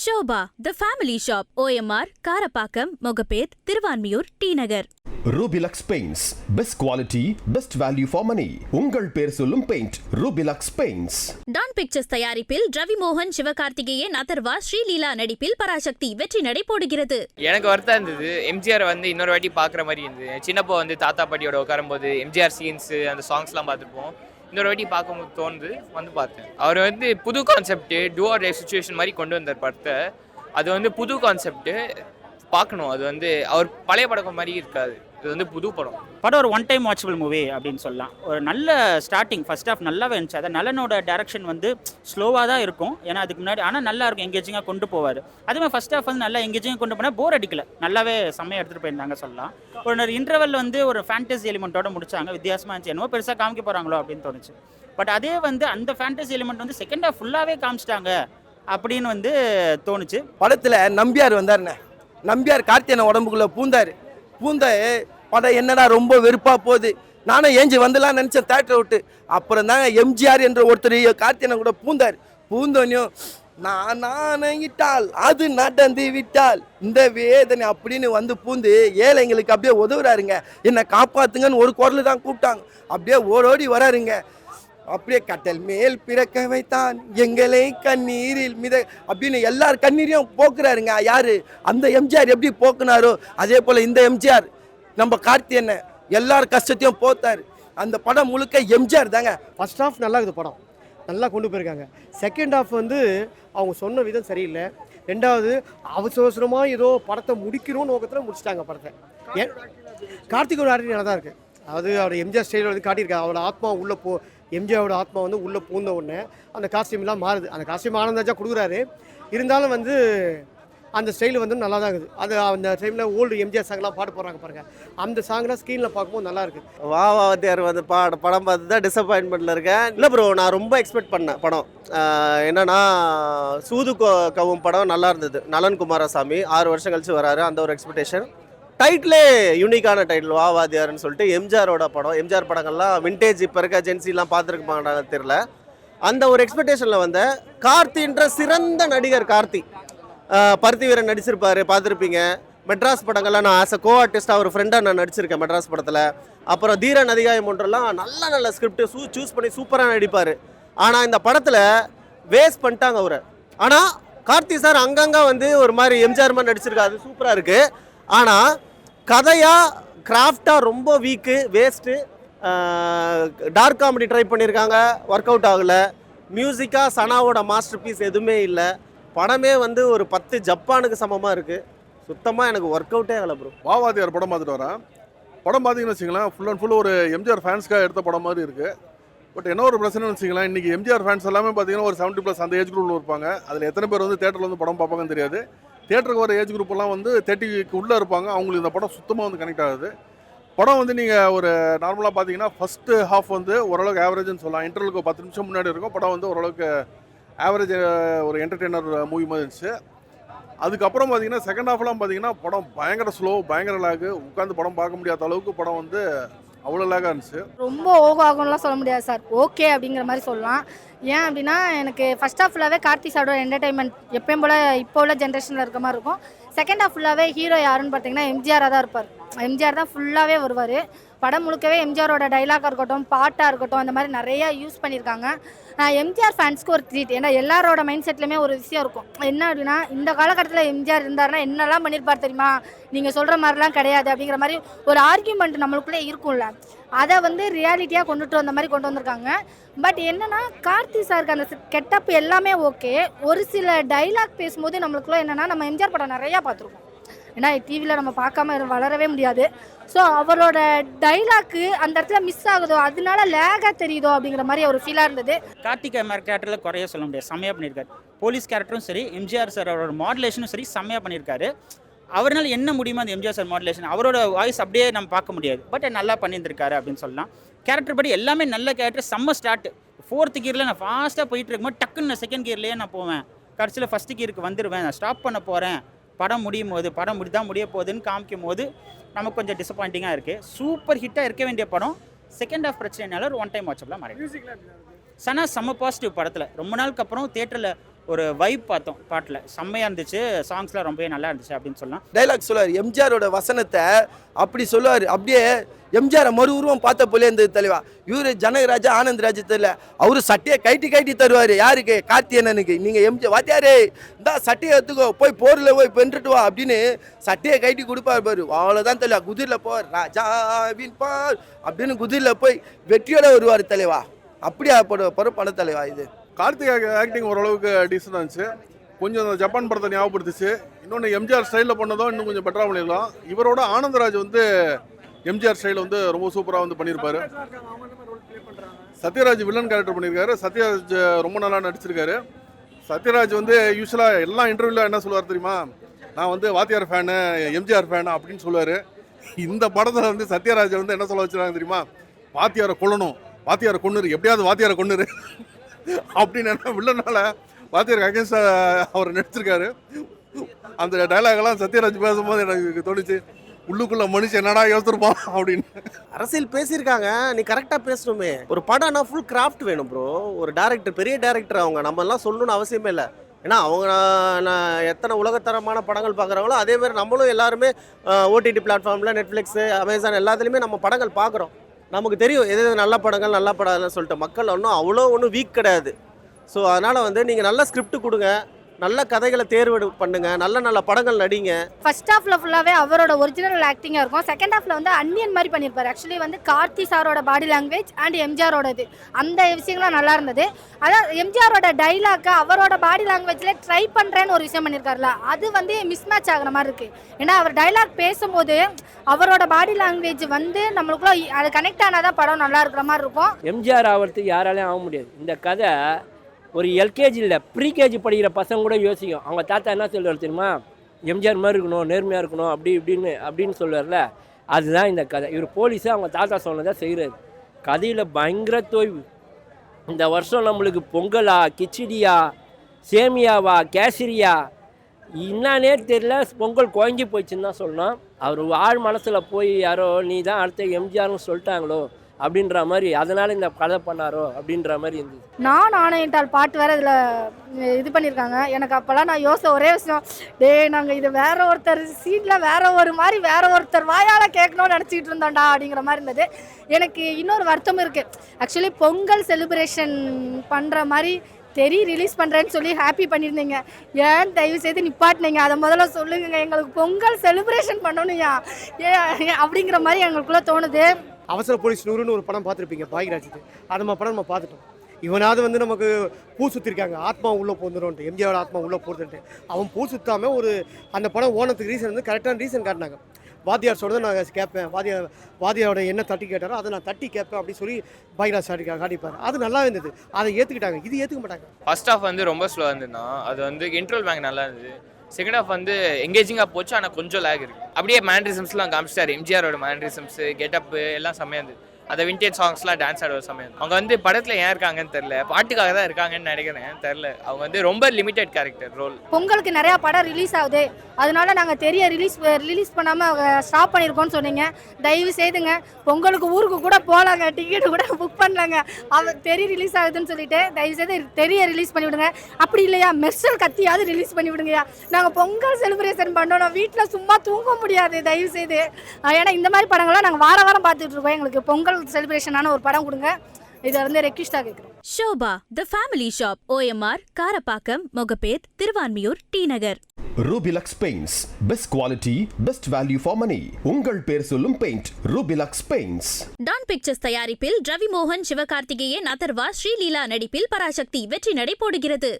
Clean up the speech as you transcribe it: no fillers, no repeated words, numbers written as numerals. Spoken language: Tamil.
Shobha the family shop, OMR, Karapakkam, Mogappair, Thiruvanmiyur, T Nagar. Rubilux paints, best quality, best value for money. உங்கள் பேர் சொல்லும் paint Rubilux paints. Dawn pictures தயாரிப்பில் ரவி மோகன், சிவகார்த்திகேயன், அதர்வா, ஸ்ரீலீலா நடிப்பில் பராசக்தி வெற்றி நடை போடுகிறது. எனக்கு வருத்தம் இருந்தது, எம்ஜிஆர் இன்னொரு வாட்டி பார்க்குற மாதிரி இருந்தது. சின்னப்போ தாத்தா பாட்டியோட உட்காரும்போது எம்ஜிஆர் சீன்ஸ் அந்த சாங்ஸ்லாம் பார்த்துருப்போம். இன்னொரு வாட்டி பார்க்கும்போது தோணுது, பார்த்தேன். அவர் புது concept do or die situation மாதிரி கொண்டு வந்தார் படத்தை. அது புது கான்செப்ட் பார்க்கணும். அது அவர் பழைய படம் மாதிரி இருக்காது. இது புது படம். ஒரு ஒன் டைம் வாட்சபிள் மூவி அப்படின்னு சொல்லலாம். ஒரு நல்ல ஸ்டார்டிங், ஃபர்ஸ்ட் ஹாஃப் நல்லாவே இருந்துச்சு. அதை நலனோட டேரக்ஷன் ஸ்லோவாக தான் இருக்கும், ஏன்னா அதுக்கு முன்னாடி. ஆனால் நல்லா இருக்கும், எங்கேஜிங்காக கொண்டு போவார். அதுமாதிரி ஃபர்ஸ்ட் ஹாஃப் நல்லா எங்கேஜிங்காக கொண்டு போனால் போர் அடிக்கல, நல்லாவே செம்மையாக எடுத்துகிட்டு போயிருந்தாங்க சொல்லலாம். ஒரு இன்டர்வல் ஒரு ஃபேண்டசி எலிமெண்ட்டோட முடிச்சாங்க, வித்தியாசமாக இருந்துச்சு. என்னவோ பெருசாக காமிக்க போகிறாங்களோ அப்படின்னு தோணுச்சு. பட் அதே அந்த ஃபேண்டசி எலிமெண்ட் செகண்ட் ஹாஃப் ஃபுல்லாகவே காமிச்சிட்டாங்க அப்படின்னு தோணுச்சு. படத்தில் நம்பியார் வந்தாருண்ணே. நம்பியார் கார்த்தியனை உடம்புக்குள்ளே பூந்தார். படம் என்னடா ரொம்ப வெறுப்பாக போகுது. நானும் ஏஞ்சி வந்துடலான்னு நினச்சேன் தேட்டரை விட்டு. அப்புறம் தாங்க எம்ஜிஆர் என்ற ஒருத்தர் கார்த்தியனை கூட பூந்தார். பூந்தோனையும் நானிட்டால் அது நடந்து விட்டால் இந்த வேதனை அப்படின்னு பூந்து ஏழைங்களுக்கு அப்படியே உதவுறாருங்க. என்னை காப்பாத்துங்கன்னு ஒரு குரல் தான் கூப்பிட்டாங்க. அப்படியே ஓடோடி வராருங்க. அப்படியே கட்டல் மேல் பிறக்க வைத்தான் எங்களை கண்ணீரில் மித அப்படின்னு எல்லார் கண்ணீரையும் போக்குறாருங்க. யாரு அந்த எம்ஜிஆர் எப்படி போக்குனாரோ அதே போல இந்த எம்ஜிஆர் நம்ம கார்த்தியனை எல்லார் கஷ்டத்தையும் போத்தாரு. அந்த படம் முழுக்க எம்ஜிஆர் தாங்க. ஃபர்ஸ்ட் ஹாஃப் நல்லா இருக்குது, படம் நல்லா கொண்டு போயிருக்காங்க. செகண்ட் ஹாஃப் அவங்க சொன்ன விதம் சரியில்லை. ரெண்டாவது அவசரமாக ஏதோ படத்தை முடிக்கணும்னு நோக்கத்தில் முடிச்சிட்டாங்க படத்தை. கார்த்திகோட ஆர்டி நல்லா தான் இருக்குது. அதாவது அவர் எம்ஜிஆர் ஸ்டைலில் காட்டியிருக்காங்க. அவரோட ஆத்மா உள்ளே எம்ஜிஆரோட ஆத்மா உள்ளே பூந்த உடனே அந்த காஸ்டியூம்லாம் மாறுது. அந்த காஸ்டியூம் ஆனந்தாச்சா கொடுக்குறாரு. இருந்தாலும் அந்த ஸ்டைல் நல்லா தான் இருக்குது. அது அந்த டைமில் ஓல்டு எம்ஜிஆர் சாங்லாம் பாட்டு போடுறாங்க பாருங்கள். அந்த சாங்லாம் ஸ்க்ரீனில் பார்க்கும்போது நல்லா இருக்குது. வாத்தியார் படம் பார்த்து தான் டிசப்பாயின்மெண்ட்டில் இருக்கேன். இல்லை ப்ரோ, நான் ரொம்ப எக்ஸ்பெக்ட் பண்ணேன் படம். என்னென்னா சூது கவும் படம் நல்லா இருந்தது. நலன் குமாரசாமி 6 வருஷம் கழிச்சு வராரு, அந்த ஒரு எக்ஸ்பெக்டேஷன். டைட்டிலே யூனிக்கான டைட்டில், வாத்தியார்னு சொல்லிட்டு. எம்ஜிஆரோட படம், எம்ஜிஆர் படங்கள்லாம் விண்டேஜ் இப்போ இருக்க ஜென்சிலாம் பார்த்துருக்க மாட்டாங்க தெரியல. அந்த ஒரு எக்ஸ்பெக்டேஷனில் கார்த்தின்ற சிறந்த நடிகர். கார்த்தி பருத்தி வீரன் நடிச்சிருப்பாரு, பார்த்துருப்பீங்க. மெட்ராஸ் படங்கள்லாம் நான் ஆஸ் அ கோ ஆர்டிஸ்டாக ஒரு ஃப்ரெண்டாக நான் நடிச்சிருக்கேன் மெட்ராஸ் படத்தில். அப்புறம் தீரன் அதிகாயம் ஒன்றெல்லாம் நல்ல ஸ்கிரிப்ட் சூஸ் பண்ணி சூப்பராக நடிப்பார். ஆனால் இந்த படத்தில் வேஸ்ட் பண்ணிட்டாங்க அவரை. ஆனால் கார்த்தி சார் அங்கங்கே ஒரு மாதிரி எம்ஜிஆர் மாதிரி நடிச்சிருக்காரு, அது சூப்பராக இருக்குது. ஆனால் கதையாக கிராஃப்டாக ரொம்ப weak, waste. Dark comedy try பண்ணியிருக்காங்க, ஒர்க் அவுட் ஆகலை. மியூசிக்காக சனாவோட மாஸ்டர் பீஸ் எதுவுமே இல்லை. படமே ஒரு 10 ஜப்பானுக்கு சமமாக இருக்குது. சுத்தமாக எனக்கு ஒர்க் அவுட்டே ஆகலை ப்ரோ. வாத்தியார் படம் பார்த்துட்டு வரேன். படம் பார்த்தீங்கன்னு வச்சுங்களேன், ஃபுல் அண்ட் ஃபுல் ஒரு எம்ஜிஆர் ஃபேன்ஸ்க்காக எடுத்த படம் மாதிரி இருக்குது. பட் என்ன ஒரு பிரச்சனைன்னு வச்சுங்களேன், இன்றைக்கி எம்ஜிஆர் ஃபேன்ஸ் எல்லாமே பார்த்தீங்கன்னா ஒரு 70+ அந்த ஏஜ் குரூப்பில் இருப்பாங்க. அதில் எத்தனை பேர் தேட்டரில் படம் பார்ப்பாங்கன்னு தெரியாது. தியேட்டருக்கு வர ஏஜ் குரூப்பெல்லாம் 30க்கு உள்ளே இருப்பாங்க. அவங்களுக்கு இந்த படம் சுத்தமாக கனெக்ட் ஆகுது. படம் நீங்கள் ஒரு நார்மலாக பார்த்தீங்கன்னா ஃபஸ்ட்டு ஹாஃப் ஓரளவுக்கு ஆவரேஜ்னு சொல்லலாம். இன்டர்வலுக்கு 10 நிமிஷம் முன்னாடி இருக்கும். படம் ஓரளவுக்கு ஆவரேஜ் ஒரு என்டர்டெய்னர் மூவி மாதிரி இருந்துச்சு. அதுக்கப்புறம் பார்த்தீங்கன்னா செகண்ட் ஹாஃப்லாம் பார்த்தீங்கன்னா படம் பயங்கர ஸ்லோ, பயங்கர லேகு. உட்காந்து படம் பார்க்க முடியாத அளவுக்கு படம் அவ்வளோ லேகாக இருந்துச்சு. ரொம்ப ஓவாகும்லாம் சொல்ல முடியாது சார், ஓகே அப்படிங்கிற மாதிரி சொல்லலாம். ஏன் அப்படின்னா எனக்கு ஃபர்ஸ்ட் ஹாஃப் ஃபுல்லாகவே கார்த்தி சாரோட என்டர்டைன்மெண்ட் எப்பயும் போல் இப்போ உள்ள ஜென்ரேஷனில் இருக்க மாதிரி இருக்கும். செகண்ட் ஹாஃப் ஃபுல்லாகவே ஹீரோ யாருன்னு பார்த்தீங்கன்னா எம்ஜிஆராக தான் இருப்பார். எம்ஜிஆர் தான் ஃபுல்லாகவே வருவார். படம் முழுக்கவே எம்ஜிஆரோட டைலாகாக இருக்கட்டும், பாட்டாக இருக்கட்டும், அந்த மாதிரி நிறையா யூஸ் பண்ணியிருக்காங்க. எம்ஜிஆர் ஃபேன்ஸ்க்கு ஒரு ட்ரீட். ஏன்னா எல்லாரோட மைண்ட் செட்லையுமே ஒரு விஷயம் இருக்கும். என்ன அப்படின்னா இந்த காலகட்டத்தில் எம்ஜிஆர் இருந்தாருன்னா என்னெல்லாம் பண்ணியிருப்பார் தெரியுமா, நீங்கள் சொல்கிற மாதிரிலாம் கிடையாது அப்படிங்கிற மாதிரி ஒரு ஆர்கியூமெண்ட் நம்மளுக்குள்ளே இருக்கும்ல. அதை ரியாலிட்டியாக கொண்டுட்டு வந்த மாதிரி கொண்டு வந்திருக்காங்க. பட் என்னென்னா கார்த்தி சாருக்கு அந்த கெட்டப் எல்லாமே ஓகே. ஒரு சில டைலாக் பேசும்போது நம்மளுக்குள்ள என்னென்னா நம்ம எம்ஜிஆர் படம் நிறையா பார்த்துருக்கோம். ஏன்னா டிவியில் நம்ம பார்க்காம வளரவே முடியாது. ஸோ அவரோட டைலாக்கு அந்த இடத்துல மிஸ் ஆகுதோ, அதனால லேகாக தெரியுதோ அப்படிங்கிற மாதிரி ஒரு ஃபீலாக இருந்தது. கார்த்திக் கேரக்டரில் குறைய சொல்ல முடியாது, செம்மையாக பண்ணியிருக்காரு. போலீஸ் கேரக்டரும் சரி, எம்ஜிஆர் சார் அவரோட மாடுலேஷனும் சரி, செம்மையாக பண்ணியிருக்காரு. அவரால் என்ன முடியுமோ அந்த எம்ஜிஆர் சார் மாடுலேஷன், அவரோட வாய்ஸ் அப்படியே நம்ம பார்க்க முடியாது. பட் நல்லா பண்ணியிருந்திருக்காரு அப்படின்னு சொல்லலாம். கேரக்டர் படி எல்லாமே நல்ல கேரக்டர். செம்ம ஸ்டார்ட். 4th கியரில் நான் ஃபாஸ்ட்டாக போயிட்டு இருக்கும்போது டக்குன்னு நான் 2nd கியர்லேயே நான் போவேன். கடைசியில் 1st கியருக்கு வந்துடுவேன். நான் ஸ்டாப் பண்ண போகிறேன், படம் முடியும் போது படம் முடிய போகுதுன்னு காமிக்கும் போது நமக்கு கொஞ்சம் டிசப்பாயிண்டிங்காக இருக்குது. சூப்பர் ஹிட்டாக இருக்க வேண்டிய படம் செகண்ட் ஹாஃப் பிரச்சனைனால ஒரு ஒன் டைம் வாட்சப்லாம் மாறி. சனா செம்ம பாசிட்டிவ் படத்தில். ரொம்ப நாளுக்கு அப்புறம் தியேட்டரில் ஒரு வைப் பார்த்தோம் பாட்டில், செம்மையாக இருந்துச்சு. சாங்ஸ்லாம் ரொம்பவே நல்லா இருந்துச்சு அப்படின்னு சொல்லலாம். டைலாக் சொல்லுவார், எம்ஜிஆரோட வசனத்தை அப்படி சொல்லுவார். அப்படியே எம்ஜிஆரை மறு உருவம் பார்த்த போலே இருந்தது தலைவா. இவர் ஜனகராஜா ஆனந்த்ராஜ் தெரியல, அவரு சட்டையை கைட்டி தருவார். யாருக்கு? கார்த்தியனனுக்கு. நீங்கள் எம்ஜிஆர் வாத்தியாரே இந்த சட்டையை எடுத்துக்கோ, போய் போரில் போய் பென்றுட்டு வா அப்படின்னு சட்டையை கைட்டி கொடுப்பார் பாரு. அவ்வளோதான் தலைவா. குதிரில் போவார், ராஜாவின் பார் அப்படின்னு குதிரில் போய் வெற்றியோட வருவார் தலைவா. அப்படியா போகிற பட தலைவா இது. கார்த்திக் ஆக்டிங் ஓரளவுக்கு டீசெண்டாக இருந்துச்சு. கொஞ்சம் அந்த ஜப்பான் படத்தை ஞாபகப்படுத்துச்சு. இன்னொன்று எம்ஜிஆர் ஸ்டைலில் பண்ணதும் இன்னும் கொஞ்சம் பெட்டராக பண்ணிடலாம். இவரோட ஆனந்தராஜ் வந்து எம்ஜிஆர் ஸ்டைலில் வந்து ரொம்ப சூப்பராக வந்து பண்ணியிருப்பாரு. சத்யராஜ் வில்லன் கேரக்டர் பண்ணியிருக்காரு. சத்யராஜ் ரொம்ப நல்லா நடிச்சிருக்காரு. சத்யராஜ் வந்து யூஸ்வலாக எல்லா இன்டர்வியூவில் என்ன சொல்லுவார் தெரியுமா? நான் வந்து வாத்தியார் ஃபேனு, எம்ஜிஆர் ஃபேனு அப்படின்னு சொல்லுவார். இந்த படத்தில் வந்து சத்யராஜ் வந்து என்ன சொல்ல வச்சுருக்காங்க தெரியுமா? வாத்தியாரை கொல்லணும், வாத்தியாரை கொன்னுரு, எப்படியாவது வாத்தியாரை கொன்னுரு அப்படின்னு என்ன வில்லனால வாத்தியாருக்கு அகேன்ஸ்டாக அவர் நடிச்சிருக்காரு. அந்த டைலாகெல்லாம் சத்யராஜ் பேசும்போது எனக்கு தோணுச்சு, உள்ளுக்குள்ள மனுஷன் என்னடா யோசிச்சிருப்பான் அப்படின்னு. அரசியல் பேசியிருக்காங்க, நீ கரெக்டாக பேசணுமே. ஒரு படம்னா ஃபுல் கிராஃப்ட் வேணும் ப்ரோ. ஒரு டேரக்டர், பெரிய டேரக்டர் அவங்க, நம்மலாம் சொல்லணும்னு அவசியமே இல்லை. ஏன்னா அவங்க நான் எத்தனை உலகத்தரமான படங்கள் பார்க்குறாங்களோ அதே மாதிரி நம்மளும் எல்லாருமே ஓடிடி பிளாட்ஃபார்மில், நெட்ஃப்ளிக்ஸு, அமேசான் எல்லாத்துலேயுமே நம்ம படங்கள் பார்க்குறோம். நமக்கு தெரியும் எது நல்ல படங்கள் நல்ல படம்னு சொல்லிட்டு. மக்கள் ஒன்றும் வீக் கிடையாது. ஸோ அதனால் வந்து நீங்கள் நல்ல ஸ்கிரிப்ட் கொடுங்க, நல்ல கதைகளை தேர்வு பண்ணுங்க, நல்ல படங்கள் நடிங்க. ஃபர்ஸ்ட் ஹாஃப்ல ஃபுல்லாகவே அவரோட ஒரிஜினல் ஆக்டிங்காக இருக்கும். செகண்ட் ஹாஃப்ல வந்து அன்னியன் மாதிரி பண்ணியிருப்பார். ஆக்சுவலி வந்து கார்த்தி சாரோட பாடி லாங்குவேஜ் அண்ட் எம்ஜிஆரோட இது அந்த விஷயங்கள்லாம் நல்லா இருந்தது. அதான் எம்ஜிஆரோட டைலாக்கை அவரோட பாடி லாங்குவேஜில் ட்ரை பண்ணுறேன்னு ஒரு விஷயம் பண்ணியிருக்காருல, அது வந்து மிஸ் மேட்ச் ஆகிற மாதிரி இருக்குது. ஏன்னா அவர் டைலாக் பேசும்போது அவரோட பாடி லாங்குவேஜ் வந்து நம்மளுக்குள்ள அது கனெக்ட் ஆனாதான் படம் நல்லா இருக்கிற மாதிரி இருக்கும். எம்ஜிஆர் ஆகிறதுக்கு யாராலையும் ஆக முடியாது. இந்த கதை ஒரு எல்கேஜி இல்லை, ப்ரீகேஜி படிக்கிற பசங்க கூட யோசிக்கும். அவங்க தாத்தா என்ன சொல்லுவார் தெரியுமா? எம்ஜிஆர் மாதிரி இருக்கணும், நேர்மையாக இருக்கணும், அப்படின்னு சொல்லுவார்ல, அதுதான் இந்த கதை. இவர் போலீஸை அவங்க தாத்தா சொன்னதை செய்கிறாரு. கதையில் பயங்கர தொய்வு. இந்த வருஷம் நம்மளுக்கு பொங்கலா, கிச்சடியா, சேமியாவா, கேசரியா என்னன்னே தெரியல. பொங்கல் குழஞ்சி போயிடுச்சுன்னு தான் சொல்லணும். அவர் ஆள் மனசில் போய் யாரோ நீ தான் அடுத்த எம்ஜிஆர்னு சொல்லிட்டாங்களோ அப்படின்ற மாதிரி, அதனால் இந்த கதை பண்ணாரோ அப்படின்ற மாதிரி இருந்தது. நான் ஆணையிட்டால் பாட்டு வேறு இதில் இது பண்ணியிருக்காங்க. எனக்கு அப்போல்லாம் நான் ஒரே விஷயம், நாங்கள் இது வேற ஒருத்தர் சீனில் வேற ஒரு மாதிரி வேற ஒருத்தர் வாயால் கேட்கணும்னு நினச்சிக்கிட்டு இருந்தோம்டா அப்படிங்கிற மாதிரி இருந்தது. எனக்கு இன்னொரு வருத்தம் இருக்குது. ஆக்சுவலி பொங்கல் செலிப்ரேஷன் பண்ணுற மாதிரி ரிலீஸ் பண்ணுறேன்னு சொல்லி ஹாப்பி பண்ணியிருந்தீங்க. ஏன் தயவு செய்து நிப்பாட்டினீங்க? அதை முதல்ல சொல்லுங்க. எங்களுக்கு பொங்கல் செலிப்ரேஷன் பண்ணணும் அப்படிங்கிற மாதிரி எங்களுக்குள்ளே தோணுது. அவசர போலீஸ் 100ன்னு ஒரு படம் பார்த்துருப்பீங்க, பாக்யராஜுக்கு. அது படம் நம்ம பார்த்துட்டோம். இவனாவது வந்து நமக்கு பூ சுற்றிருக்காங்க, ஆத்மா உள்ளே போந்துடும், எம்ஜிஆரோட ஆத்மா உள்ளே போகுதுன்ட்டு. அவன் பூ சுத்தாமல் ஒரு அந்த படம் ஓனத்துக்கு ரீசன் வந்து கரெக்டான ரீசன் காட்டினாங்க. வாத்தியார் சொல்கிறத நான் கேட்பேன், வாத்தியாரோட என்ன தட்டி கேட்டாரோ அதை நான் தட்டி கேட்பேன் அப்படின்னு சொல்லி பாக்யராஜ் காட்டிப்பார். அது நல்லா இருந்தது, அதை ஏற்றுக்கிட்டாங்க. இது ஏற்றுக்க மாட்டாங்க. ஃபர்ஸ்ட் ஹாஃப் வந்து ரொம்ப ஸ்லோவாக இருந்ததுன்னா அது வந்து இன்ட்ரோல் பேங்க் நல்லா இருந்தது. செகண்ட் ஹாஃப் வந்து எங்கேஜிங்காக போச்சு, ஆனால் கொஞ்சம் லேக் இருக்குது. அப்படியே மேனரிசம்ஸ்லாம் காமிச்சிட்டாரு. எம்ஜிஆரோட மேனரிசம்ஸ், கெட்டப்பு எல்லாம் செம்மையாக இருந்தது. அந்த விண்டேஜ் சாங்ஸ்லாம் டான்ஸ் ஆடுற சமயம். அவங்க வந்து படத்தில் ஏன் இருக்காங்கன்னு தெரில, பாட்டுக்காக தான் இருக்காங்கன்னு நினைக்கிறேன், தெரில. அவங்க வந்து ரொம்ப லிமிட்டட் கேரக்டர் ரோல். பொங்கலுக்கு நிறையா படம் ரிலீஸ் ஆகுது, அதனால நாங்கள் ரிலீஸ் பண்ணாமல் ஸ்டாப் பண்ணியிருக்கோம்னு சொன்னீங்க. தயவு செய்துங்க, பொங்கலுக்கு ஊருக்கு கூட போகலாங்க, டிக்கெட்டு கூட புக் பண்ணலாங்க. ரிலீஸ் ஆகுதுன்னு சொல்லிட்டு தயவு செய்து ரிலீஸ் பண்ணிவிடுங்க. அப்படி இல்லையா மெர்சல் கத்தியாவது ரிலீஸ் பண்ணி விடுங்கயா. நாங்கள் பொங்கல் செலிப்ரேஷன் பண்ணோம், வீட்டில் சும்மா தூங்க முடியாது தயவு செய்து. ஏன்னா இந்த மாதிரி படங்கள்லாம் நாங்கள் வாரம் பார்த்துட்டு இருக்கோம். எங்களுக்கு பொங்கல் செலிப்ரேஷனான ஒரு படம் கொடுங்க. இதை வந்து ரெக்வெஸ்டாக கேட்குறோம். Shobha the family shop, OMR, Karapakkam, Mogappair, Thiruvanmiyur, T Nagar. Rubilux paints, best quality, best value for money. உங்கள் பேர் சொல்லும் paint Rubilux paints. Dawn pictures தயாரிப்பில் ரவி மோகன், சிவகார்த்திகேயன், அதர்வா, ஸ்ரீலீலா நடிப்பில் பராசக்தி வெற்றி நடை போடுகிறது.